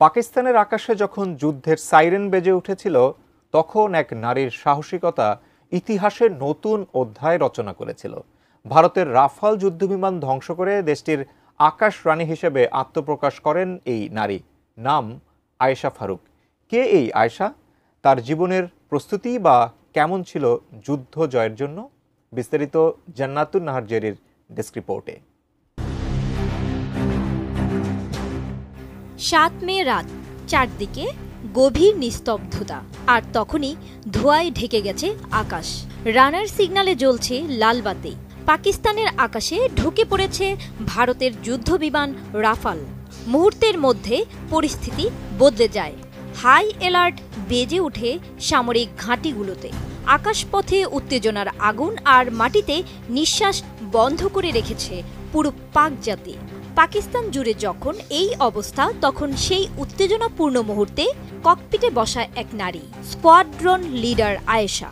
পাকিস্তানের আকাশে যখন যুদ্ধের সাইরেন বেজে উঠেছিল তখন এক নারীর সাহসিকতা ইতিহাসের নতুন অধ্যায় রচনা করেছিল। ভারতের রাফাল যুদ্ধবিমান ধ্বংস করে দেশটির আকাশ রানী হিসেবে আত্মপ্রকাশ করেন এই নারী। নাম আয়েশা ফারুক। কে এই আয়েশা? তার জীবনের প্রস্তুতি বা কেমন ছিল যুদ্ধ জয়ের জন্য? বিস্তারিত জান্নাতুন নাহার জেরির ডেস্ক রিপোর্টে। ৭ মে রাত, চারদিকে গভীর নিস্তব্ধতা, আর তখনই ধোঁয়ায় ঢেকে গেছে আকাশ। রানার সিগন্যালে জ্বলছে লাল বাতি। পাকিস্তানের আকাশে ঢুকে পড়েছে ভারতের যুদ্ধবিমান রাফাল। মুহূর্তের মধ্যে পরিস্থিতি বদলে যায়। হাই অ্যালার্ট বেজে ওঠে সামরিক ঘাঁটিগুলোতে। আকাশপথে উত্তেজনার আগুন আর মাটিতে নিঃশ্বাস বন্ধ করে রেখেছে পুরো পাক জাতি। পাকিস্তান জুড়ে যখন এই অবস্থা, তখন সেই উত্তেজনাপূর্ণ মুহূর্তে ককপিটে বসা এক নারী, স্কোয়াড্রন লিডার আয়েশা।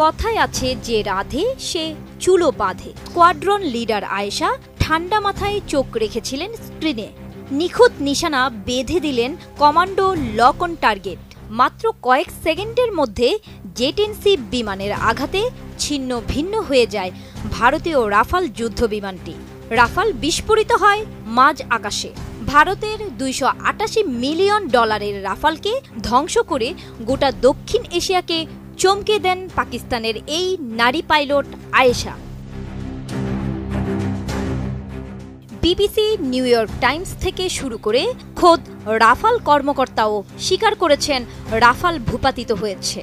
কথায় আছে, যে রাধে সে চুলো বাঁধে। স্কোয়াড্রন লিডার আয়েশা ঠান্ডা মাথায় চোখ রেখেছিলেন স্ক্রিনে। নিখুঁত নিশানা বেঁধে দিলেন কমান্ডো লক অন টার্গেট। মাত্র কয়েক সেকেন্ডের মধ্যে জে-10C বিমানের আঘাতে ছিন্ন ভিন্ন হয়ে যায় ভারতীয় রাফাল যুদ্ধবিমানটি। রাফাল বিস্ফোরিত হয় মাঝ আকাশে। ভারতের $288 মিলিয়ন রাফালকে ধ্বংস করে গোটা দক্ষিণ এশিয়াকে চমকে দেন পাকিস্তানের এই নারী pilot Ayesha. BBC, new York Times থেকে শুরু করে খোদ রাফাল কর্মকর্তাও স্বীকার করেছেন রাফাল ভূপাতিত হয়েছে।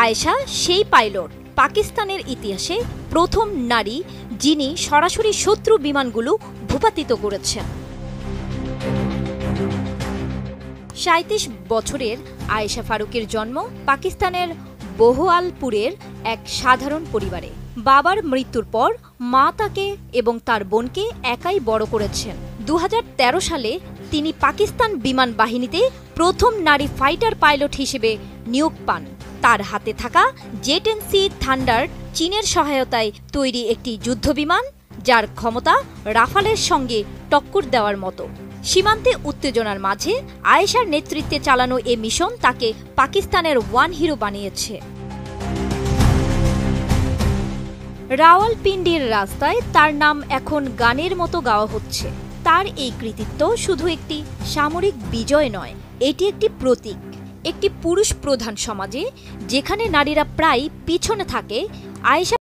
আয়েশা সেই পাইলট, পাকিস্তানের ইতিহাসে প্রথম নারী যিনি সরাসরি শত্রু বিমানগুলো ভূপাতিত করেছেন। ৩৭ বছরের আয়েশা ফারুকের জন্ম পাকিস্তানের বহওয়ালপুরের এক সাধারণ পরিবারে। বাবার মৃত্যুর পর মা তাকে এবং তার বোনকে একাই বড় করেছেন। ২০১৩ সালে তিনি পাকিস্তান বিমান বাহিনীতে প্রথম নারী ফাইটার পাইলট হিসেবে নিয়োগ পান। তার হাতে থাকা জে-10C থান্ডার চীনের সহায়তায় তৈরি একটি যুদ্ধবিমান, যার ক্ষমতা রাফালের সঙ্গে টক্কর দেওয়ার মতো। সীমান্তে উত্তেজনার মাঝে আয়েশার নেতৃত্বে চালানো এ মিশন তাকে পাকিস্তানের ওয়ান হিরো বানিয়েছে। রাওয়ালপিন্ডির রাস্তায় তার নাম এখন গানের মতো গাওয়া হচ্ছে। তার এই কৃতিত্ব শুধু একটি সামরিক বিজয় নয়, এটি একটি প্রতীক। একটি পুরুষ প্রধান সমাজে যেখানে নারীরা প্রায় পিছনে থাকে, আয়েশা